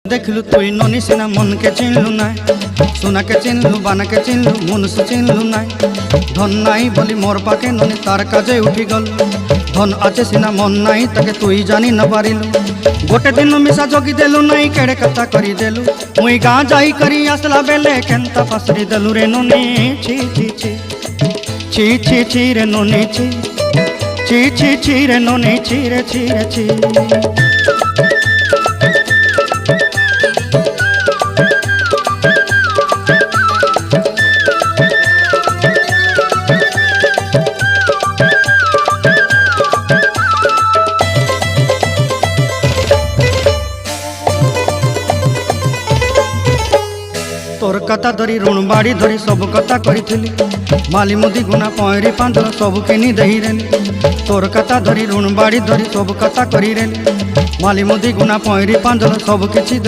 देखलु तुई ननी सिना मन के चिन्हलु ना सोना के चिन्हलु बाना के चिन्हलु मनुष्य चिन्हलु ना धन नाई बोली मोर पाके ननी तार काजे उठी गल धन आचे सिना मन नाई ताके तुई जानी न पारिलु गोटे दिन मिसा जगी देलु नाई केड़े कथा करी देलु मुई गाँ जाई करी आसला बेले केंता फासरी देलु रे ननी छी छी छी छी छी छी रे ननी छी छी छी छी रे ननी छी रे छी रे छी। तोर कथा धरी ऋण बाड़ी धरी सब कथा करी माली मुदी गुना पहरी पांदल सब किनी दही रेली तोर कथा धरी ऋण बाड़ी धरी सब कथा करी रेली माली मुदी गुना पहरी पांदल सब किछि